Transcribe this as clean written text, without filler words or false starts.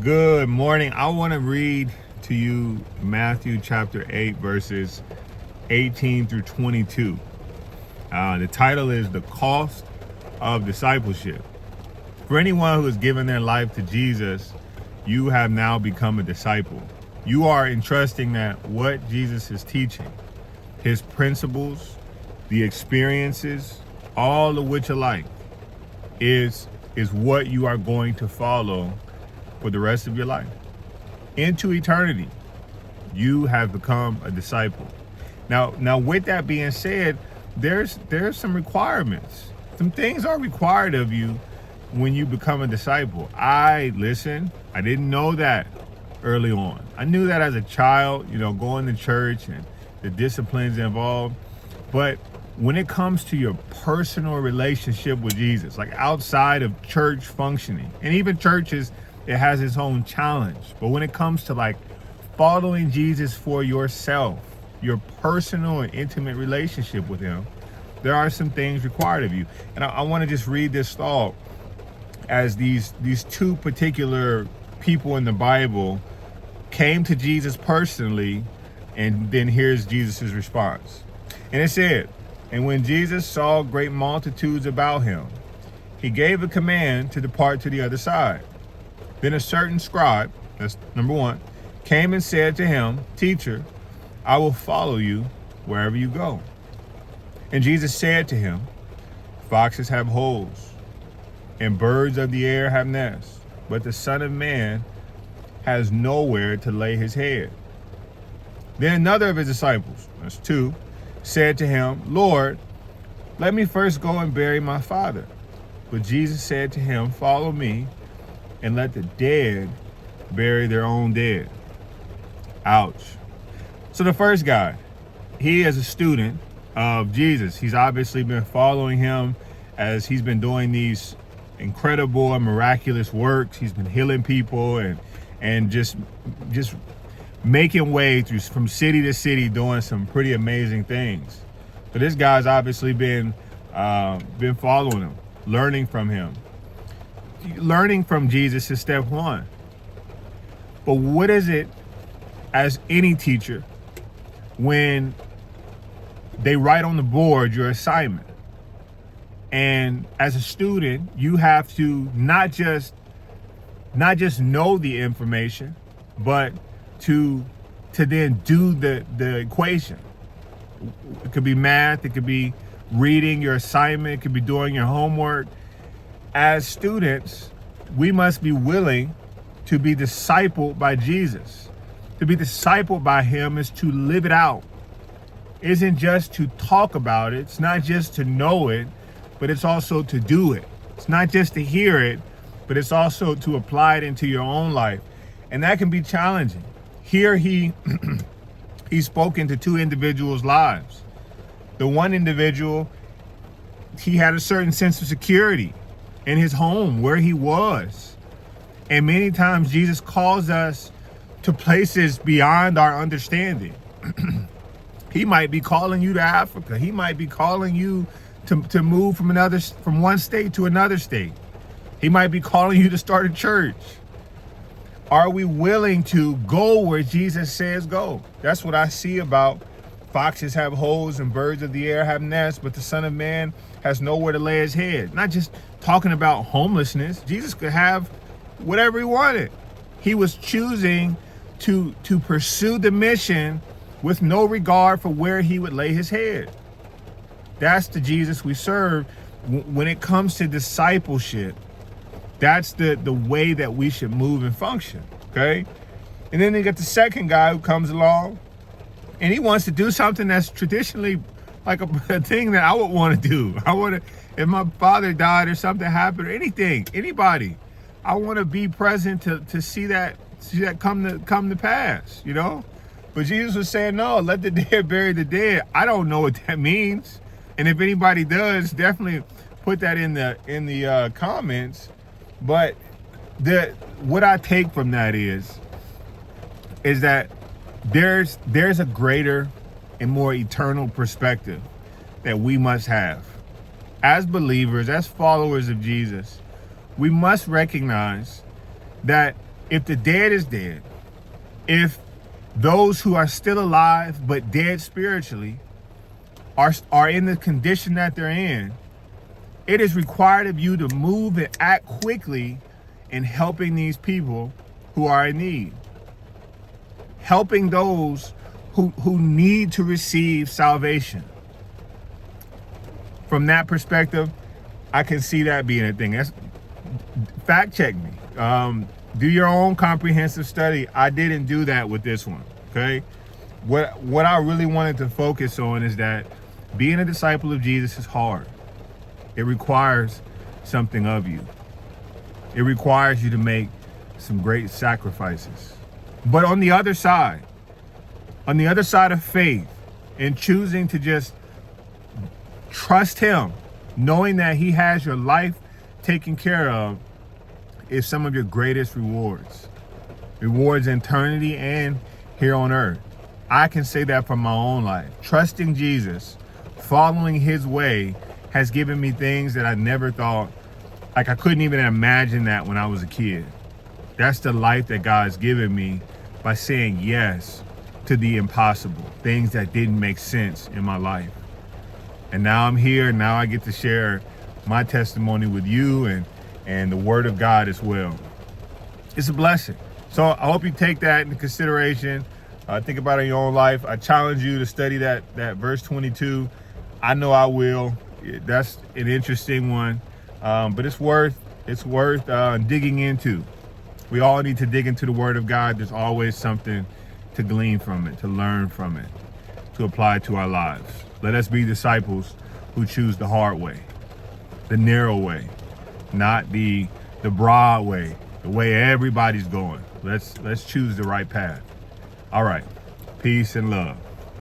Good morning. I want to read to you Matthew chapter 8, verses 18 through 22. The title is The Cost of Discipleship. For anyone who has given their life to Jesus, you have now become a disciple. You are entrusting that what Jesus is teaching, his principles, the experiences, all of which alike, is what you are going to follow for the rest of your life. Into eternity, you have become a disciple. Now with that being said, there's some requirements. Some things are required of you when you become a disciple. I didn't know that early on. I knew that as a child, going to church and the disciplines involved. But when it comes to your personal relationship with Jesus, like outside of church functioning, and even churches, it has its own challenge. But when it comes to like following Jesus for yourself, your personal and intimate relationship with him, there are some things required of you. And I want to just read this thought as these two particular people in the Bible came to Jesus personally, and then here's Jesus' response. And it said, "And when Jesus saw great multitudes about him, he gave a command to depart to the other side. Then a certain scribe," that's number one, "came and said to him, 'Teacher, I will follow you wherever you go.' And Jesus said to him, 'Foxes have holes, and birds of the air have nests, but the Son of Man has nowhere to lay his head.' Then another of his disciples," that's two, "said to him, 'Lord, let me first go and bury my father.' But Jesus said to him, 'Follow me, and let the dead bury their own dead.'" Ouch. So the first guy, he is a student of Jesus. He's obviously been following him as he's been doing these incredible and miraculous works. He's been healing people and just making way through from city to city, doing some pretty amazing things. But this guy's obviously been following him, learning from him. Learning from Jesus is step one. But what is it as any teacher when they write on the board your assignment? And as a student, you have to not just know the information, but to then do the equation. It could be math, it could be reading your assignment, it could be doing your homework. As students, we must be willing to be discipled by Jesus. To be discipled by him is to live it out. It isn't just to talk about it. It's not just to know it, but it's also to do it. It's not just to hear it, but it's also to apply it into your own life. And that can be challenging. Here he's spoken to two individuals' lives. The one individual, he had a certain sense of security in his home, where he was. And many times Jesus calls us to places beyond our understanding. He might be calling you to Africa. He might be calling you to move from one state to another state. He might be calling you to start a church. Are we willing to go where Jesus says go? That's what I see about foxes have holes and birds of the air have nests, but the Son of Man has nowhere to lay his head. Not just talking about homelessness. Jesus could have whatever he wanted. He was choosing to pursue the mission with no regard for where he would lay his head. That's the Jesus we serve. When it comes to discipleship, that's the way that we should move and function, okay? And then you got the second guy who comes along, and he wants to do something that's traditionally like a thing that I would want to do. If my father died or something happened or anything, anybody, I want to be present to see that come to pass, But Jesus was saying, no, let the dead bury the dead. I don't know what that means. And if anybody does, definitely put that in the comments. But what I take from that is that there's a greater and more eternal perspective that we must have. As believers, as followers of Jesus, we must recognize that if the dead is dead, if those who are still alive but dead spiritually are in the condition that they're in, it is required of you to move and act quickly in helping these people who are in need. Helping those who need to receive salvation. From that perspective, I can see that being a thing. That's, fact check me. Do your own comprehensive study. I didn't do that with this one, okay? What I really wanted to focus on is that being a disciple of Jesus is hard. It requires something of you. It requires you to make some great sacrifices. But on the other side of faith, and choosing to just trust him, knowing that he has your life taken care of, is some of your greatest rewards. Rewards in eternity and here on earth. I can say that from my own life. Trusting Jesus, following his way, has given me things that I never thought, like I couldn't even imagine that when I was a kid. That's the life that God's given me by saying yes to the impossible, things that didn't make sense in my life. And now I'm here, and now I get to share my testimony with you and the word of God as well. It's a blessing. So I hope you take that into consideration. Think about it in your own life. I challenge you to study that verse 22. I know I will. That's an interesting one, but it's worth digging into. We all need to dig into the word of God. There's always something to glean from it, to learn from it, to apply to our lives. Let us be disciples who choose the hard way, the narrow way, not the broad way, the way everybody's going. Let's choose the right path. All right. Peace and love.